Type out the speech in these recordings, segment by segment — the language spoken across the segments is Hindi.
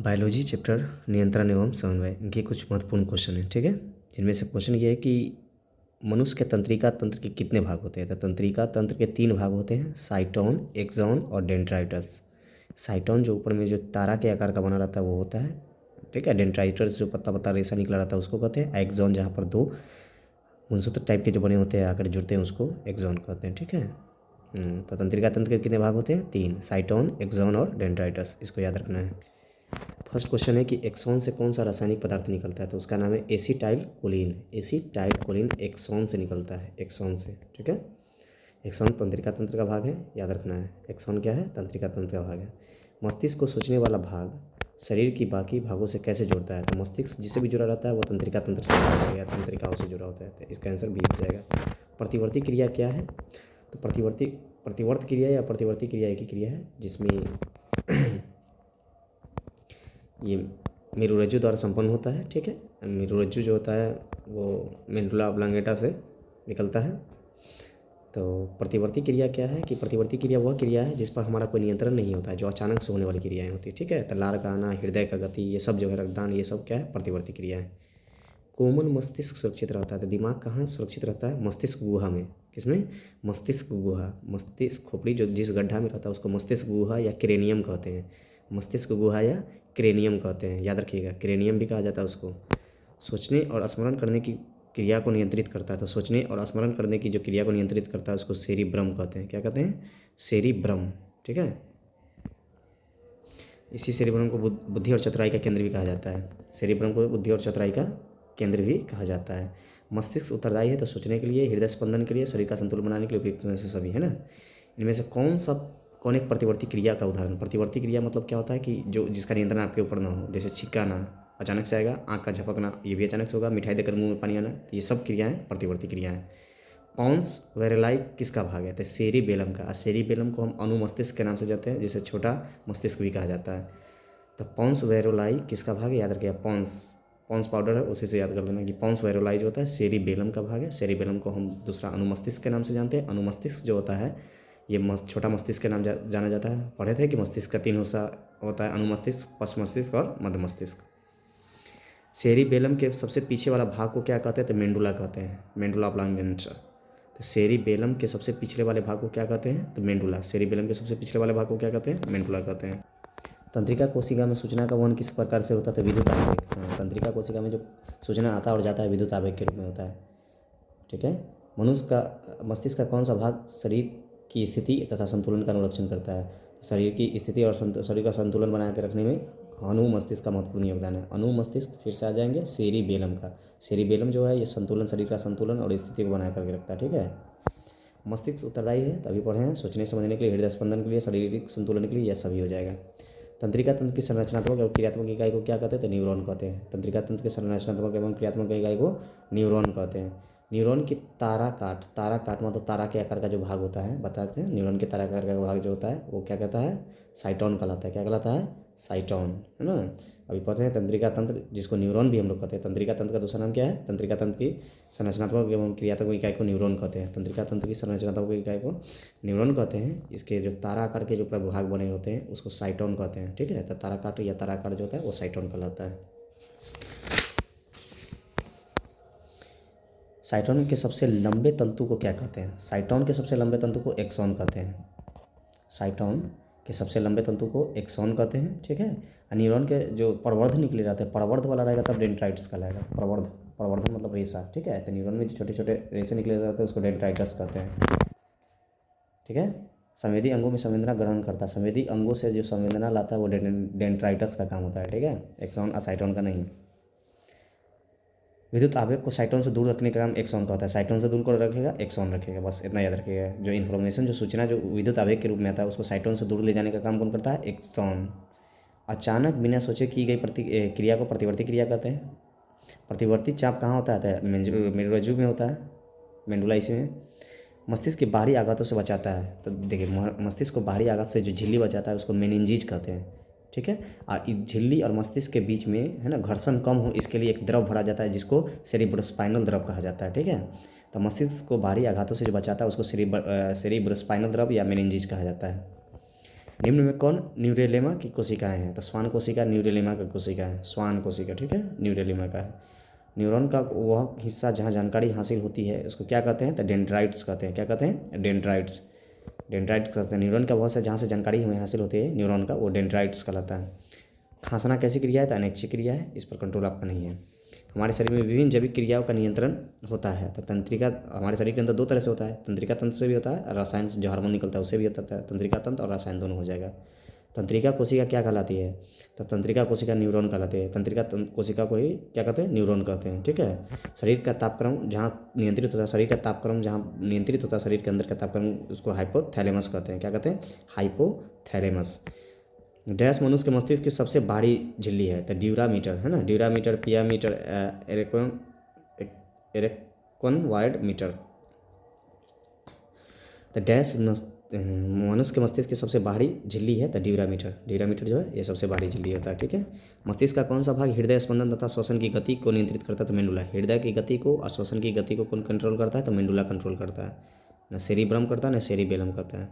बायोलॉजी चैप्टर नियंत्रण एवं समन्वय, इनके कुछ महत्वपूर्ण क्वेश्चन हैं। ठीक है, जिनमें से क्वेश्चन ये है कि मनुष्य के तंत्रिका तंत्र के कितने भाग होते हैं। तो तंत्रिका तंत्र के 3 भाग होते हैं, साइटोन, एक्सॉन और डेंड्राइट्स। साइटोन जो ऊपर में जो तारा के आकार का बना रहता है वो होता है। ठीक है, डेंड्राइट्स जो पत्ता पत्ता रेशा निकला रहता है उसको कहते हैं। एक्सॉन जहाँ पर 2 गुणसूत्र टाइप के जो बने होते हैं आकर जुड़ते हैं उसको एक्सॉन कहते हैं। ठीक है, तो तंत्रिका तंत्र के कितने भाग होते हैं? 3, साइटोन, एक्सॉन और डेंड्राइट्स। इसको याद रखना है। फर्स्ट क्वेश्चन है कि एक्सॉन से कौन सा रासायनिक पदार्थ निकलता है। तो उसका नाम है acetylcholine. Acetylcholine axon से निकलता है, एक्सॉन से। ठीक है, एक्सॉन तंत्रिका तंत्र का भाग है, याद रखना है। एक्सॉन क्या है? तंत्रिका तंत्र का भाग है। मस्तिष्क को सोचने वाला भाग शरीर की बाकी भागों से कैसे जुड़ता है। तो मस्तिष्क जिससे भी जुड़ा रहता है वो तंत्रिका तंत्र से जुड़ा होता है या तंत्रिकाओं से जुड़ा होता है। तो इसका आंसर बी हो जाएगा। प्रतिवर्ती क्रिया क्या है? तो प्रतिवर्त क्रिया या प्रतिवर्ती क्रिया एक ही क्रिया है जिसमें ये मेरुरज्जु द्वारा संपन्न होता है। ठीक है, मेरुरज्जु जो होता है वो मेडुला ऑब्लांगेटा से निकलता है। तो प्रतिवर्ती क्रिया क्या है कि प्रतिवर्ती क्रिया वह क्रिया है जिस पर हमारा कोई नियंत्रण नहीं होता है, जो अचानक से होने वाली क्रियाएं होती है। ठीक है, तो लार का आना, हृदय का गति, ये सब जो है रक्तदान, ये सब क्या है? प्रतिवर्ती क्रिया है। कोमल मस्तिष्क सुरक्षित रहता है। तो दिमाग कहाँ सुरक्षित रहता है? मस्तिष्क गुहा में। किसमें? मस्तिष्क गुहा। मस्तिष्क खोपड़ी जो जिस गड्ढा में रहता है उसको मस्तिष्क गुहा या क्रेनियम कहते हैं। मस्तिष्क गुहा या क्रेनियम कहते हैं, याद रखिएगा। क्रेनियम भी कहा जाता है उसको। सोचने और स्मरण करने की क्रिया को नियंत्रित करता है। तो सोचने और स्मरण करने की जो क्रिया को नियंत्रित करता है उसको सेरिब्रम कहते हैं। क्या कहते हैं? सेरिब्रम। ठीक है, इसी सेरिब्रम को बुद्धि और चतुराई का केंद्र भी कहा जाता है। सेरिब्रम को बुद्धि और चतुराई का केंद्र भी कहा जाता है। मस्तिष्क उत्तरदायी है तो सोचने के लिए, हृदय स्पंदन के लिए, शरीर का संतुलन बनाने के लिए उपयुक्त में से सभी, है ना। इनमें से कौन एक प्रतिवर्ती क्रिया का उदाहरण? प्रतिवर्ती क्रिया मतलब क्या होता है कि जो जिसका नियंत्रण आपके ऊपर ना हो। जैसे छिक्का आना अचानक से आएगा, आँख का झपकना ये भी अचानक से होगा, मिठाई देकर मुंह में पानी आना, तो ये सब क्रियाएं प्रतिवर्ती क्रियाएं। पॉन्स वेरेलाई किसका भाग है? तो सेरिबेलम का। सेरिबेलम को हम अनुमस्तिष्क के नाम से जानते हैं, जिसे छोटा मस्तिष्क भी कहा जाता है। तो पॉन्स वेरोलाई किसका भाग है? याद रखिएगा, पॉन्स पाउडर है उसी से याद कर लेना कि पॉन्स वेरोलाई जो होता है सेरिबेलम का भाग है। सेरिबेलम को हम दूसरा अनुमस्तिष्क के नाम से जानते हैं। अनुमस्तिष्क जो होता है ये छोटा मस्तिष्क के नाम जाना जाता है। पढ़े थे कि मस्तिष्क का 3 हिस्सा होता है, अनुमस्तिष्क, पश्च मस्तिष्क और मध्य मस्तिष्क। सेरिबेलम के सबसे पीछे वाला भाग को क्या कहते हैं? तो मेंडुला कहते हैं, मेंडुला ऑब्लांगेंसा। तो सेरिबेलम के सबसे पिछले वाले भाग को क्या कहते हैं? तो मेंडुला। सेरिबेलम के सबसे पिछले वाले भाग को क्या कहते हैं? मेंडुला कहते हैं। तंत्रिका कोशिका में सूचना का वहन किस प्रकार से होता है? तो विद्युत आवेग। हाँ, तंत्रिका कोशिका में जो सूचना आता और जाता है विद्युत आवेग के रूप में होता है। ठीक है, मनुष्य का मस्तिष्क का कौन सा भाग शरीर की स्थिति तथा संतुलन का अनुरक्षण करता है? शरीर की स्थिति और शरीर का संतुलन बना के रखने में अनुमस्तिष्क का महत्वपूर्ण योगदान है। अनुमस्तिष्क फिर से आ जाएंगे सेरिबेलम का। सेरिबेलम जो है ये संतुलन, शरीर का संतुलन और स्थिति को बना करके रखता है। ठीक है, मस्तिष्क उत्तरदायी है, तभी पढ़े हैं, सोचने समझने के लिए, हृदय स्पंदन के लिए, शारीरिक संतुलन के लिए, यह सभी हो जाएगा। तंत्रिका तंत्र की संरचनात्मक और क्रियात्मक इकाई को क्या कहते हैं? तो न्यूरॉन कहते हैं। तंत्रिका तंत्र की संरचनात्मक एवं क्रियात्मक इकाई को न्यूरॉन कहते हैं। न्यूरॉन की तारा काट मतलब तारा के आकार का जो भाग होता है, बताते हैं। न्यूरॉन के तारा आकार का भाग जो होता है वो क्या कहता है? साइटोन कहलाता है। क्या कहलाता है? साइटोन, है ना। अभी पढ़ते हैं तंत्रिका तंत्र, जिसको न्यूरॉन भी हम लोग कहते हैं। तंत्रिका तंत्र का दूसरा नाम क्या है? तंत्रिका तंत्र की संरचनात्मक एवं क्रियात्मक इकाई को न्यूरॉन कहते हैं। तंत्रिका तंत्र की संरचनात्मक इकाई को न्यूरॉन कहते हैं। इसके जो तारा आकार के जो भाग बने होते हैं उसको साइटोन कहते हैं। ठीक है, तो तारा काट या तारा आकार जो होता है वो साइटोन कहलाता है। साइटोन के सबसे लंबे तंतु को क्या कहते हैं? साइटोन के सबसे लंबे तंतु को एक्सॉन कहते हैं। साइटोन के सबसे लंबे तंतु को एक्सॉन कहते हैं। ठीक है, न्यूरॉन के जो प्रवर्ध निकले रहते हैं, प्रवर्ध वाला रहेगा तब डेंड्राइट्स कहलाएगा। प्रवर्धन मतलब रेशा। ठीक है, तो न्यूरॉन में जो छोटे छोटे रेशे निकले रहते हैं उसको डेंड्राइट्स कहते हैं। ठीक है, संवेदी अंगों में संवेदना ग्रहण करता है। संवेदी अंगों से जो संवेदना लाता है वो डेंड्राइट्स का काम होता है। ठीक है, एक्सॉन साइटोन का नहीं। विद्युत आवेग को साइटोन से दूर रखने का काम एक्सॉन का होता है। साइटोन से दूर कर रखेगा, एक्सॉन रखेगा, बस इतना याद रखिएगा। जो इन्फॉर्मेशन, जो सूचना जो विद्युत आवेग के रूप में आता है उसको साइटोन से दूर ले जाने का काम कौन करता है? एक्सॉन। अचानक बिना सोचे की गई क्रिया को प्रतिवर्ती क्रिया कहते हैं। प्रतिवर्ती चाप कहाँ होता है? मेरुरज्जु में होता है, मेंडुला इसी में। मस्तिष्क के बाहरी आघातों से बचाता है। तो देखिए, मस्तिष्क को बाहरी आघात से जो झिल्ली बचाता है उसको मेनिंजीज कहते हैं। ठीक है, झिल्ली और मस्तिष्क के बीच में, है ना, घर्षण कम हो इसके लिए एक द्रव भरा जाता है जिसको सेरिब्रोस्पाइनल द्रव कहा जाता है। ठीक है, तो मस्तिष्क को बाहरी आघातों से जो बचाता है उसको सेरिब्रोस्पाइनल द्रव या मेनिंजीज कहा जाता है। निम्न में कौन न्यूरेलेमा की कोशिकाएं हैं? तो श्वान कोशिका न्यूरेलेमा का कोशिका है, श्वान कोशिका, ठीक है, न्यूरेलेमा का है। न्यूरॉन का वह हिस्सा जहाँ जानकारी हासिल होती है उसको क्या कहते हैं? तो डेंड्राइट्स कहते हैं। क्या कहते हैं? डेंड्राइट्स। डेंड्राइट्स कहते हैं। न्यूरॉन का वह हिस्सा जहाँ से जानकारी हमें हासिल होती है न्यूरॉन का, वो डेंड्राइट्स कहलाता है। खांसना कैसी क्रिया है? तो अनैच्छिक क्रिया है, इस पर कंट्रोल आपका नहीं है। हमारे शरीर में विभिन्न जैविक क्रियाओं का नियंत्रण होता है। तो तंत्रिका हमारे शरीर के अंदर दो तरह से होता है, तंत्रिका तंत्र से भी होता है और रसायन जो हार्मोन निकलता है उससे भी होता है। तंत्रिका तंत्र और रसायन दोनों हो जाएगा। तंत्रिका कोशिका क्या कहलाती है? तो तंत्रिका कोशिका न्यूरॉन कहलाती है। तंत्रिका कोशिका को ही क्या कहते हैं? न्यूरॉन कहते हैं, ठीक है। शरीर का तापक्रम जहाँ नियंत्रित होता है, शरीर का तापक्रम जहाँ नियंत्रित होता है, शरीर के अंदर का तापक्रम, उसको हाइपोथैलेमस कहते हैं। क्या कहते हैं? हाइपोथैलेमस। डैश मनुष्य के मस्तिष्क की सबसे बाहरी झिल्ली है? तो ड्यूरामीटर है ना, ड्यूरामीटर, पियामीटर, एरेक्वन मीटर। तो डैश मनुष्य के मस्तिष्क की सबसे बाहरी झिल्ली है? तो ड्यूरामीटर। ड्यूरामीटर जो है ये सबसे बाहरी झिल्ली होता है, ठीक है। मस्तिष्क का कौन सा भाग हृदय स्पंदन तथा श्वसन की गति को नियंत्रित करता है? तो मेंडुला। हृदय की गति को और श्वसन की गति को कौन कंट्रोल करता है? तो मेंडुला कंट्रोल करता है। न सेरिब्रम करता है, न सेरिबेलम करता है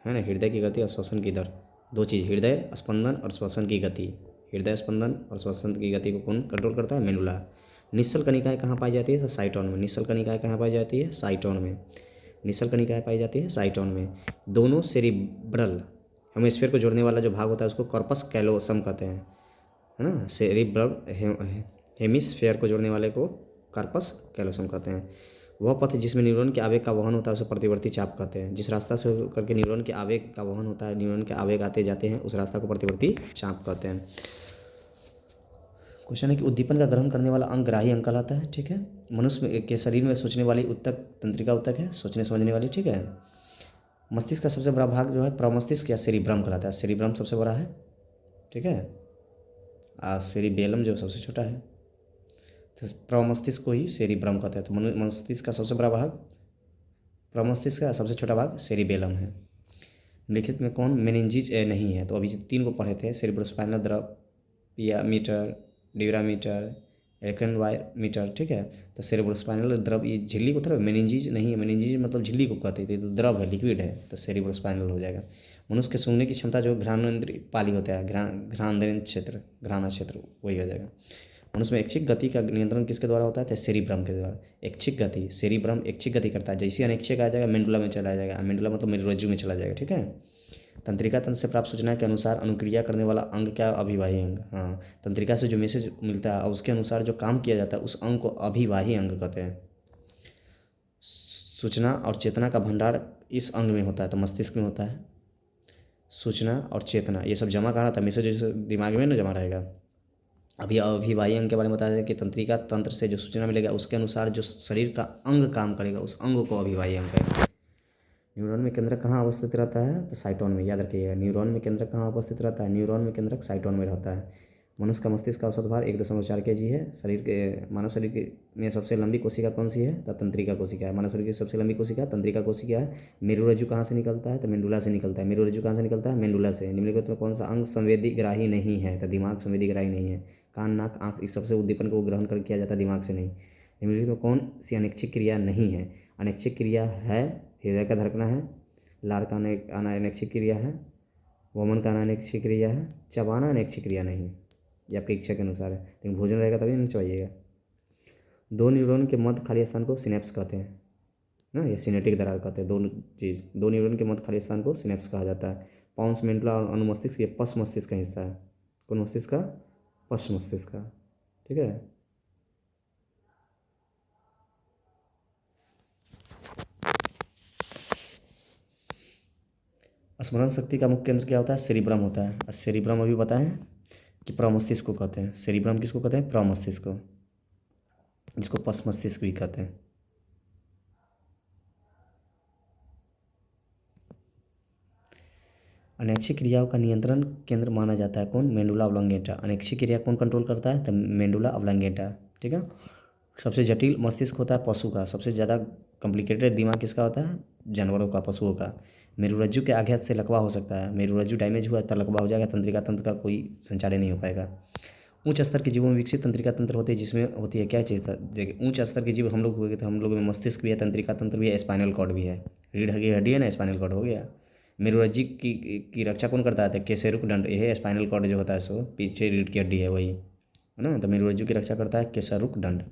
ना। हृदय की गति और श्वसन की दर, दो चीज़, हृदय स्पंदन और श्वसन की गति। हृदय स्पंदन और श्वसन की गति को कौन कंट्रोल करता है? मेंडुला। निश्चल कणिकाएँ कहाँ पाई जाती है? तो साइटोन में। निश्चल कणिकाएँ कहाँ पाई जाती है? साइटोन में। निश्चल कणिकाएँ पाई जाती है साइटोन में। दोनों सेरिब्रल हेमिस्फीयर को जोड़ने वाला जो भाग होता है उसको कॉर्पस कैलोसम कहते हैं, है ना। सेरिब्रल हेमिस्फीयर को जोड़ने वाले को कॉर्पस कैलोसम कहते हैं। वह पथ जिसमें न्यूरॉन के आवेग का वहन होता है उसे प्रतिवर्ती चाप कहते हैं। जिस रास्ता से करके न्यूरॉन के आवेग का वहन होता है, न्यूरॉन के आवेग आते जाते हैं, उस रास्ता को प्रतिवर्ती चाप कहते हैं। क्वेश्चन है कि उद्दीपन का ग्रहण करने वाला अंग ग्राही अंग कहलाता है, ठीक है। मनुष्य के शरीर में सोचने वाली उत्तक तंत्रिका उत्तक है, सोचने समझने वाली, ठीक है। मस्तिष्क का सबसे बड़ा भाग जो है प्रमस्तिष्क या सेरिब्रम कहलाता है। सेरिब्रम सबसे बड़ा है, ठीक है, और सेरिबेलम जो सबसे छोटा है। तो प्रमस्तिष्क को ही सेरिब्रम कहते हैं। तो मस्तिष्क का सबसे बड़ा भाग प्रमस्तिष्क का, सबसे छोटा भाग सेरिबेलम है। निम्नलिखित में कौन मेनिंजीज नहीं है? तो अभी 3 को पढ़े थे, सेरिब्रोस्पाइनल द्रव, पियामीटर, ड्यूरामीटर, एरेक्टन मीटर, ठीक है। तो सेरिब्रोस्पाइनल द्रव ये झिल्ली को तरफ, मेनिंजीज नहीं है। मेनिंजीज मतलब झिल्ली को कहते थे, तो द्रव है, लिक्विड है, तो सेरिब्रोस्पाइनल हो जाएगा। मनुष्य के सूंघने की क्षमता जो घ्राणेंद्रिय पाली होता है, घ्राणेंद्रिय क्षेत्र, घ्राणा क्षेत्र, वही हो जाएगा। मनुष्य में ऐच्छिक गति का नियंत्रण किसके द्वारा होता है? तो सेरिब्रम के द्वारा। ऐच्छिक गति, सेरिब्रम ऐच्छिक गति करता है। जैसे अनैच्छिक आ जाएगा मेंडुला में चला जाएगा, मेंडुला मतलब मेरुरज्जु में चला जाएगा, ठीक है। तंत्रिका तंत्र से प्राप्त सूचना के अनुसार अनुक्रिया करने वाला अंग क्या? अभिवाही अंग। हाँ, तंत्रिका से जो मैसेज मिलता है और उसके अनुसार जो काम किया जाता है उस अंग को अभिवाही अंग कहते हैं। सूचना और चेतना का भंडार इस अंग में होता है, तो मस्तिष्क में होता है। सूचना और चेतना ये सब जमा कहाँ रहता है? मैसेज दिमाग में ना जमा रहेगा। अभी अभिवाही अंग के बारे में बता दें कि तंत्रिका तंत्र से जो सूचना मिलेगा उसके अनुसार जो शरीर का अंग काम करेगा उस अंग को अभिवाही अंग कहेंगे। न्यूरॉन में केंद्रक कहाँ अवस्थित रहता है? तो साइटोन में। याद रखिएगा, न्यूरॉन में केंद्रक कहाँ उपस्थित रहता है? न्यूरॉन में केंद्रक साइटोन में रहता है। मनुष्य का मस्तिष्क का औसत भार 1.4 kg है। शरीर के मानव शरीर के में सबसे लंबी कोशिका कौन सी है? तो तंत्रिका कोशिका है। मानव शरीर की सबसे लंबी कोशिका तंत्रिका कोशिका है। मेरुरज्जु कहाँ से निकलता है? तो मेंडुला से निकलता है। मेरुरज्जु कहाँ से निकलता है? मेंडुला से। निम्नलिखित में कौन सा अंग संवेदी ग्राही नहीं है? तो दिमाग संवेदी ग्राही नहीं है। कान, नाक, आँख इस सबसे उद्दीपन को ग्रहण कर किया जाता है, दिमाग से नहीं। निम्नलिखित में कौन सी अनैच्छिक क्रिया नहीं है? अनैच्छिक क्रिया है हृदय का धड़कना है, लार का अनैच्छिक क्रिया है, वमन का अनैच्छिक क्रिया है, चबाना अनैच्छिक क्रिया नहीं है। ये आपकी इच्छा के अनुसार है, लेकिन भोजन रहेगा तभी नहीं चबाइएगा। दो न्यूरॉन के मध्य खाली स्थान को सिनेप्स कहते हैं ना, ये सिनेटिक दरार कहते हैं। दो न्यूरॉन के मध्य खाली स्थान को सिनेप्स कहा जाता है। पॉन्स मेंडुला और अनुमस्तिष्क ये पश्च मस्तिष्क का हिस्सा है। कौन मस्तिष्क का? पश्च मस्तिष्क का, ठीक है। स्मरण शक्ति का मुख्य केंद्र क्या होता है? सेरिब्रम होता है। और सेरिब्रम अभी बताएं कि प्रमस्तिष्क को कहते हैं। सेरिब्रम किसको कहते हैं? प्रमस्तिष्क को, जिसको पश्च मस्तिष्क भी कहते हैं। अनैच्छिक क्रियाओं का नियंत्रण केंद्र माना जाता है कौन? मेंडुला ऑब्लंगेटा। अनैच्छिक क्रिया कौन कंट्रोल करता है? तो मेंडुला ऑब्लंगेटा, ठीक है। सबसे जटिल मस्तिष्क होता है पशु का। सबसे ज़्यादा कॉम्प्लिकेटेड दिमाग किसका होता है? जानवरों का, पशुओं का। मेरुरज्जु के आघात से लकवा हो सकता है। मेरुरज्जु डैमेज हुआ तो लकवा हो जाएगा, तंत्रिका तंत्र का कोई संचालन नहीं हो पाएगा। उच्च स्तर के जीवों में विकसित तंत्रिका तंत्र होते हैं, जिसमें होती है क्या चीज़? देखिए, उच्च स्तर के जीव हम लोग हुए तो हम लोग में मस्तिष्क भी है, तंत्रिका तंत्र भी है, स्पाइनल कॉर्ड भी है। रीढ़ की हड्डी है ना, स्पाइनल कॉर्ड हो गया। मेरुरज्जु की रक्षा कौन करता है? तो केसरुक दंड, यह स्पाइनल कॉर्ड जो होता है सो पीछे रीढ़ की हड्डी है वही, है ना। तो मेरुरज्जु की रक्षा करता है केसरुक दंड।